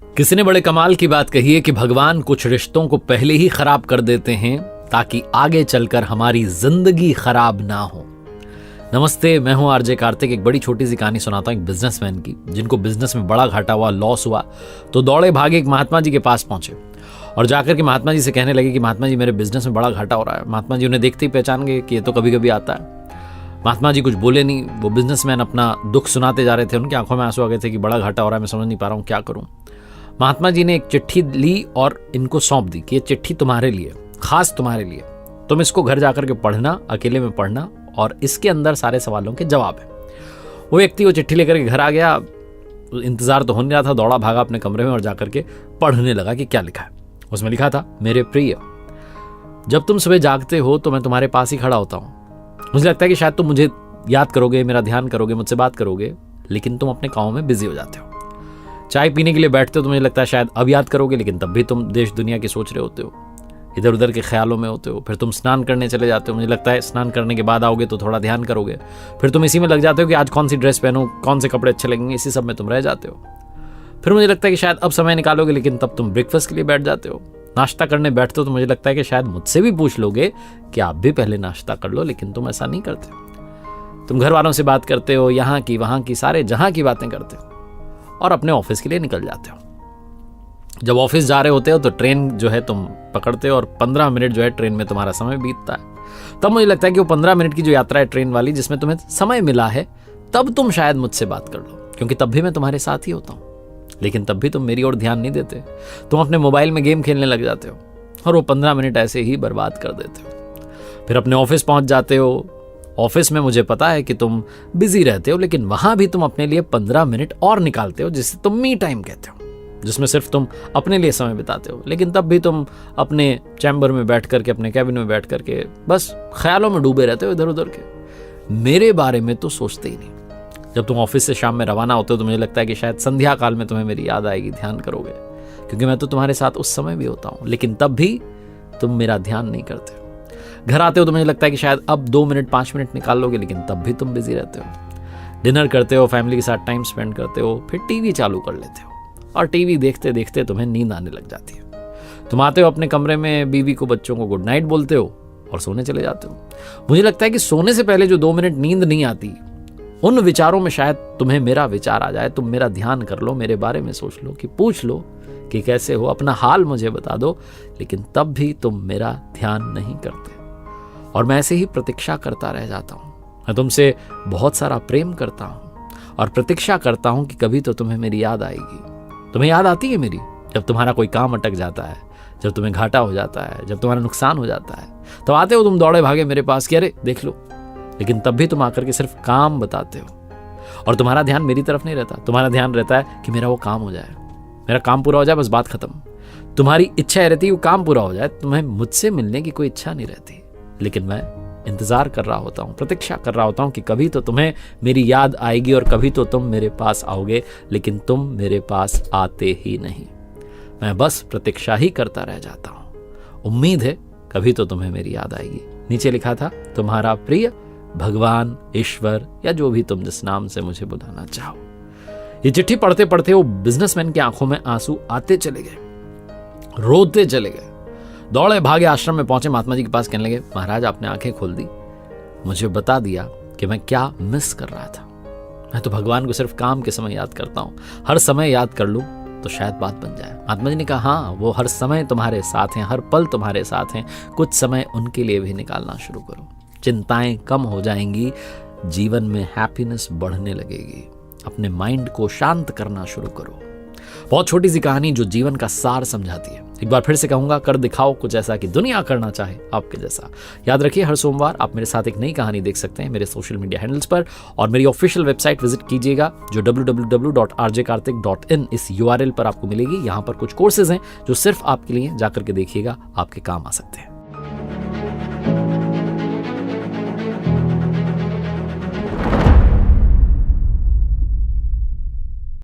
किसी ने बड़े कमाल की बात कही है कि भगवान कुछ रिश्तों को पहले ही खराब कर देते हैं ताकि आगे चलकर हमारी जिंदगी खराब ना हो। नमस्ते, मैं हूं आरजे कार्तिक। एक बड़ी छोटी सी कहानी सुनाता हूं एक बिजनेसमैन की, जिनको बिजनेस में बड़ा घाटा हुआ, लॉस हुआ, तो दौड़े भागे एक महात्मा जी के पास पहुंचे और जाकर के महात्मा जी से कहने लगे कि महात्मा जी, मेरे बिजनेस में बड़ा घाटा हो रहा है। महात्मा जी उन्हें देखते ही पहचान गए कि ये तो कभी कभी आता है। महात्मा जी कुछ बोले नहीं। वो बिजनेसमैन अपना दुख सुनाते जा रहे थे, उनकी आंखों में आंसू आ गए थे कि बड़ा घाटा हो रहा है, मैं समझ नहीं पा रहा हूँ क्या करूँ। महात्मा जी ने एक चिट्ठी ली और इनको सौंप दी कि ये चिट्ठी तुम्हारे लिए, खास तुम्हारे लिए, तुम इसको घर जाकर के पढ़ना, अकेले में पढ़ना, और इसके अंदर सारे सवालों के जवाब है। वो व्यक्ति वो चिट्ठी लेकर के घर आ गया। इंतजार तो हो नहीं रहा था, दौड़ा भागा अपने कमरे में और जाकर के पढ़ने लगा कि क्या लिखा है। उसमें लिखा था, मेरे प्रिय, जब तुम सुबह जागते हो तो मैं तुम्हारे पास ही खड़ा होता हूँ। मुझे लगता है कि शायद तुम मुझे याद करोगे, मेरा ध्यान करोगे, मुझसे बात करोगे, लेकिन तुम अपने कामों में बिजी हो जाते हो। चाय पीने के लिए बैठते हो तो मुझे लगता है शायद अब याद करोगे, लेकिन तब भी तुम देश दुनिया की सोच रहे होते हो, इधर उधर के ख्यालों में होते हो। फिर तुम स्नान करने चले जाते हो, मुझे लगता है स्नान करने के बाद आओगे तो थोड़ा ध्यान करोगे। फिर तुम इसी में लग जाते हो कि आज कौन सी ड्रेस पहनो, कौन से कपड़े अच्छे लगेंगे, इसी सब में तुम रह जाते हो। फिर मुझे लगता है कि शायद अब समय निकालोगे, लेकिन तब तुम ब्रेकफास्ट के लिए बैठ जाते हो। नाश्ता करने बैठते हो तो मुझे लगता है कि शायद मुझसे भी पूछ लोगे कि आप भी पहले नाश्ता कर लो, लेकिन तुम ऐसा नहीं करते। तुम घर वालों से बात करते हो, यहाँ की वहाँ की, सारे जहाँ की बातें करते हो और अपने ऑफिस के लिए निकल जाते हो। जब ऑफिस जा रहे होते हो तो ट्रेन जो है तुम पकड़ते हो और 15 मिनट जो है ट्रेन में तुम्हारा समय बीतता है। तब मुझे लगता है कि वो 15 मिनट की जो यात्रा है ट्रेन वाली, जिसमें तुम्हें समय मिला है, तब तुम शायद मुझसे बात कर लो, क्योंकि तब भी मैं तुम्हारे साथ ही होता हूँ। लेकिन तब भी तुम मेरी ओर ध्यान नहीं देते। तुम अपने मोबाइल में गेम खेलने लग जाते हो और वो 15 मिनट ऐसे ही बर्बाद कर देते हो। फिर अपने ऑफिस पहुंच जाते हो। ऑफिस में मुझे पता है कि तुम बिजी रहते हो, लेकिन वहां भी तुम अपने लिए 15 मिनट और निकालते हो, जिसे तुम मी टाइम कहते हो, जिसमें सिर्फ तुम अपने लिए समय बिताते हो। लेकिन तब भी तुम अपने चैम्बर में बैठ करके, अपने कैबिन में बैठ करके बस ख्यालों में डूबे रहते हो इधर उधर के। मेरे बारे में तो सोचते ही नहीं। जब तुम ऑफिस से शाम में रवाना होते हो तो मुझे लगता है कि शायद संध्या काल में तुम्हें मेरी याद आएगी, ध्यान करोगे, क्योंकि मैं तो तुम्हारे साथ उस समय भी होता हूँ, लेकिन तब भी तुम मेरा ध्यान नहीं करते। घर आते हो तो मुझे लगता है कि शायद अब 2 मिनट 5 मिनट निकाल लोगे, लेकिन तब भी तुम बिजी रहते हो। डिनर करते हो, फैमिली के साथ टाइम स्पेंड करते हो, फिर टीवी चालू कर लेते हो और टीवी देखते देखते तुम्हें नींद आने लग जाती है। तुम आते हो अपने कमरे में, बीवी को, बच्चों को गुड नाइट बोलते हो और सोने चले जाते हो। मुझे लगता है कि सोने से पहले जो 2 मिनट नींद नहीं आती, उन विचारों में शायद तुम्हें मेरा विचार आ जाए। तुम मेरा ध्यान कर लो, मेरे बारे में सोच लो, कि पूछ लो कि कैसे हो, अपना हाल मुझे बता दो, लेकिन तब भी तुम मेरा ध्यान नहीं करते और मैं ऐसे ही प्रतीक्षा करता रह जाता हूँ। मैं तुमसे बहुत सारा प्रेम करता हूँ और प्रतीक्षा करता हूँ कि कभी तो तुम्हें मेरी याद आएगी। तुम्हें याद आती है मेरी जब तुम्हारा कोई काम अटक जाता है, जब तुम्हें घाटा हो जाता है, जब तुम्हारा नुकसान हो जाता है, तो आते हो तुम दौड़े भागे मेरे पास कि अरे देख लो, लेकिन तब भी तुम आकर के सिर्फ काम बताते हो और तुम्हारा ध्यान मेरी तरफ नहीं रहता। तुम्हारा ध्यान रहता है कि मेरा वो काम हो जाए, मेरा काम पूरा हो जाए, बस बात खत्म। तुम्हारी इच्छा रहती है वो काम पूरा हो जाए, तुम्हें मुझसे मिलने की कोई इच्छा नहीं रहती, लेकिन मैं इंतजार कर रहा होता हूँ, प्रतीक्षा कर रहा होता हूँ कि कभी तो तुम्हें मेरी याद आएगी और कभी तो तुम मेरे पास आओगे, लेकिन तुम मेरे पास आते ही नहीं। मैं बस प्रतीक्षा ही करता रह जाता हूँ। उम्मीद है कभी तो तुम्हें मेरी याद आएगी। नीचे लिखा था, तुम्हारा प्रिय भगवान, ईश्वर, या जो भी तुम जिस नाम से मुझे बुलाना चाहो। ये चिट्ठी पढ़ते पढ़ते वो बिजनेसमैन की आंखों में आंसू आते चले गए, रोते चले गए। दौड़े भागे आश्रम में पहुंचे, महात्मा जी के पास कहने लगे, महाराज आपने आंखें खोल दी, मुझे बता दिया कि मैं क्या मिस कर रहा था। मैं तो भगवान को सिर्फ काम के समय याद करता हूं, हर समय याद कर लूं तो शायद बात बन जाए। महात्मा जी ने कहा, हाँ, वो हर समय तुम्हारे साथ हैं, हर पल तुम्हारे साथ हैं, कुछ समय उनके लिए भी निकालना शुरू करो। चिंताएं कम हो जाएंगी, जीवन में हैप्पीनेस बढ़ने लगेगी। अपने माइंड को शांत करना शुरू करो। बहुत छोटी सी कहानी जो जीवन का सार समझाती है। एक बार फिर से कहूंगा, कर दिखाओ कुछ ऐसा कि दुनिया करना चाहे आपके जैसा। याद रखिए, हर सोमवार आप मेरे साथ एक नई कहानी देख सकते हैं मेरे सोशल मीडिया हैंडल्स पर, और मेरी ऑफिशियल वेबसाइट विजिट कीजिएगा जो www.rjkartik.in इस URL पर आपको मिलेगी। यहाँ पर कुछ कोर्सेज हैं जो सिर्फ आपके लिए, जाकर के देखिएगा, आपके काम आ सकते हैं।